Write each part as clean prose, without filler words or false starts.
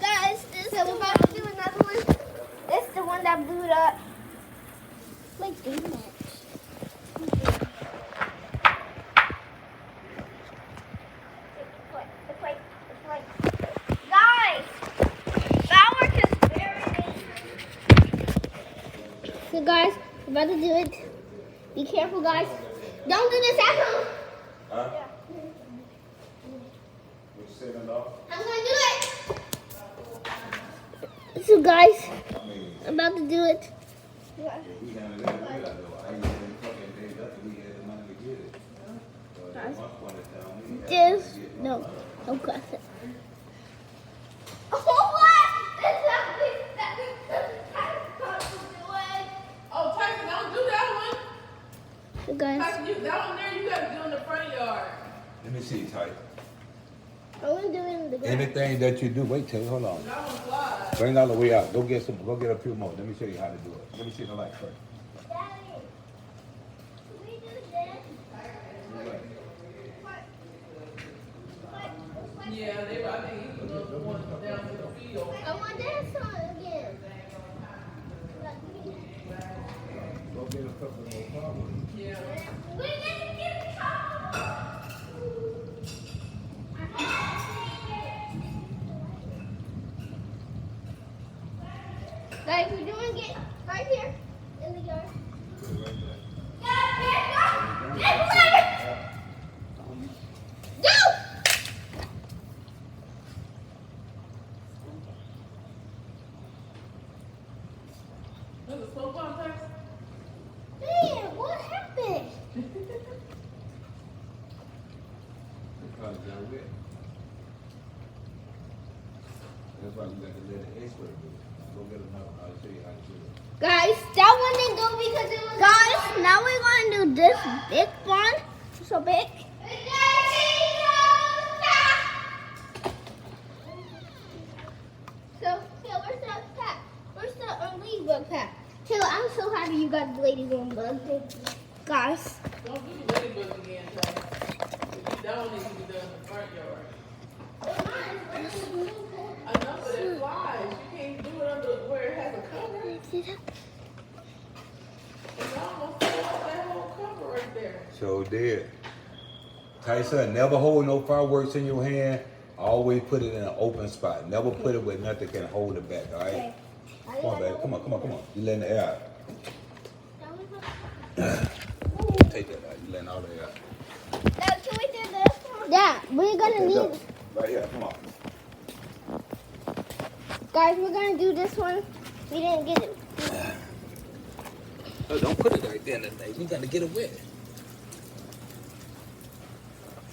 guys, we're about to do another one. This is the one that blew it up. Like too much. Guys, fireworks is very dangerous. So guys, we're about to do it. Be careful, guys. Don't do this at home. Huh? Yeah. What you saying, dog? I'm gonna do it. So guys, I'm about to do it. We handled it real, though. I used to fucking days up and we had the money to get it. But at one point in time, we had the money to Just get it. no, don't cuss it. Oh, what? That's not Oh, Tyson, don't do that one. So guys, Tyson, that one there, you gotta do in the front yard. Let me see, Ty. I want to do it in the ground. Anything that you do, wait till, hold on. That one flies. Bring it all the way out. Go get a few more. Let me show you how to do it. Let me see the light first. Daddy, can we do this? Yeah, I think he's the one down to the field. I want this one again. Go get a couple more flowers. Yeah. We didn't get the top. Guys, we're doing it right here in the yard. Go! There's a smoke bomb, Tyson? Man, what happened? Because they're wet. That's why we got to let the expert do it. Go get another one. I'll show you how to do it. Guys, that one didn't go because it was. Guys, now we're going to do this big one. So big. So, where's the pack? Where's the ladybug pack? Taylor, I'm so happy you got the ladybug bug. Guys. Don't do the ladybug again, Tyson. That one needs to be done in the front yard. Enough of that flies. You can't do it under where it has a cover. See that? It's almost fell off that whole cover right there. So did. Tyson, never hold no fireworks in your hand. Always put it in an open spot. Never put it where nothing can hold it back, all right? Okay. Come on, baby. Come on. You letting the air out. Take that out. You letting all the air out. Now, can we do this one? Yeah, we're gonna need. Right here, come on. Guys, we're gonna do this one. We didn't get it. Oh, don't put it right there in the thing. We gotta get it wet.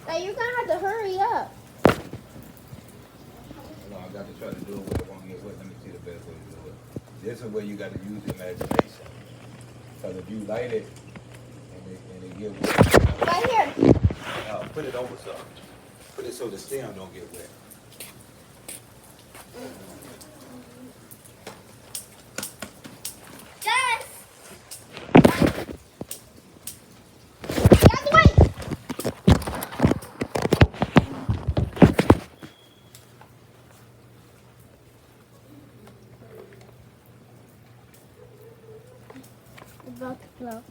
Now, you're gonna have to hurry up. Hold on, I got to try to do it where it won't get wet. Let me see the best way to do it. This is where you got to use your imagination. Because if you light it and it get wet, Right here. put it over something. Put it so the stem don't get wet. Guys! Get out the way! It's about to blow.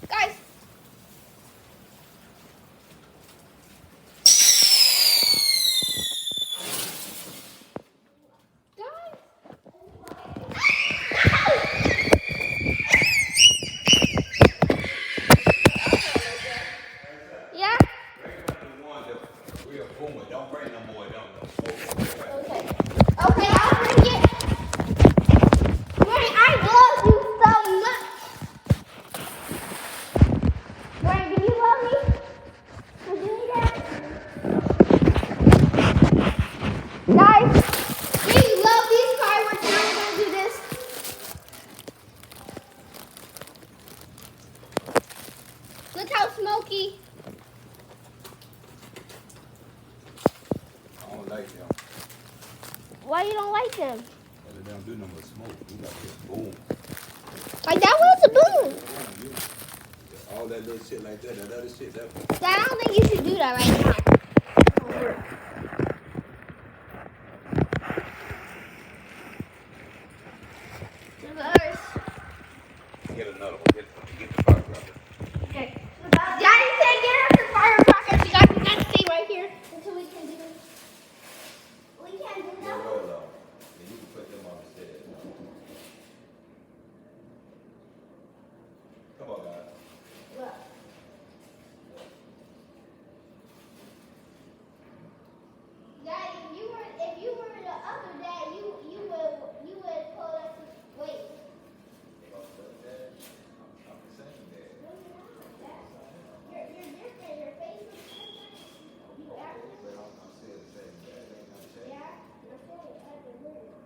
Guys! Yeah? Real boomer. Don't bring no more. Okay. Okay, I'll bring it. Brian, I love you so much. Brian, do you love me for doing that? Guys, we love these fireworks. Now we're going to do this. Look how smoky. I don't like them. Why you don't like them? They don't do no more smoke. We got this boom. Like that was a boom. that little shit like that. That other shit, that. Dad, I don't think you should do that right now. Reverse. Get another one. Get the firecracker. Okay. Daddy said get us the firecrackers. You guys can stay right here until we can do. We can't do Yeah, that. roll on. And you can put them on the stairs. Come on, guys. Look. Daddy, if you were the other dad, you would pull us. Wait. I'm the same dad. No, you're not. Dad. You're different. Your face is different. You actually. But I'm still the same dad. Ain't nothing changed. Yeah. Your face is different.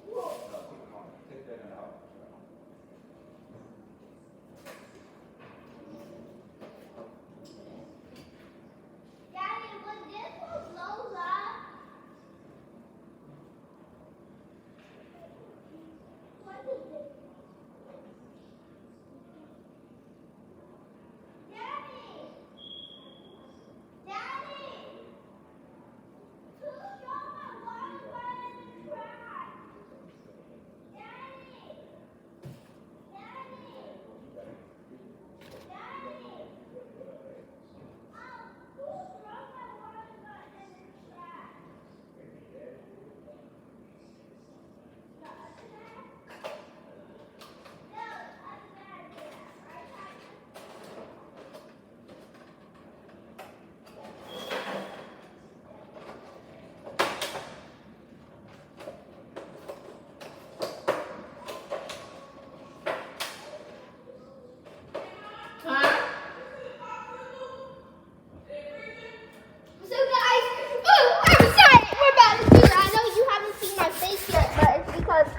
Whoa. Come on. Take that in the house. Daddy, was this was Lola? What is it? Daddy! Daddy! Who threw my water bottle in the trash? Daddy! Daddy! Daddy! Who threw my water bottle in the trash? The other dad? No, the other dad did that, right, Daddy? Huh? So guys, I'm excited. We're about to do it. I know you haven't seen my face yet, but it's because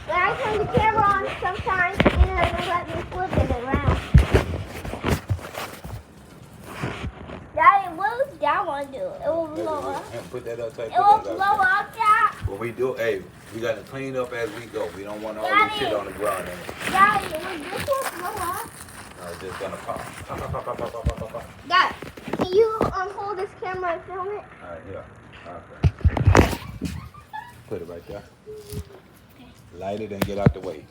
when I turn the camera on, sometimes it doesn't let me flip it around. Daddy, what does that one do? It will blow up. Put that outside. It will blow up, Dad. What we do, hey, we gotta clean up as we go. We don't want all this shit on the ground. Daddy, will this one blow up? It's just gonna pop. Pop, pop, pop, pop, pop, pop, pop, pop. Dad, can you hold this camera and film it? Alright, here. Okay. Put it right there. Light it and get out the way.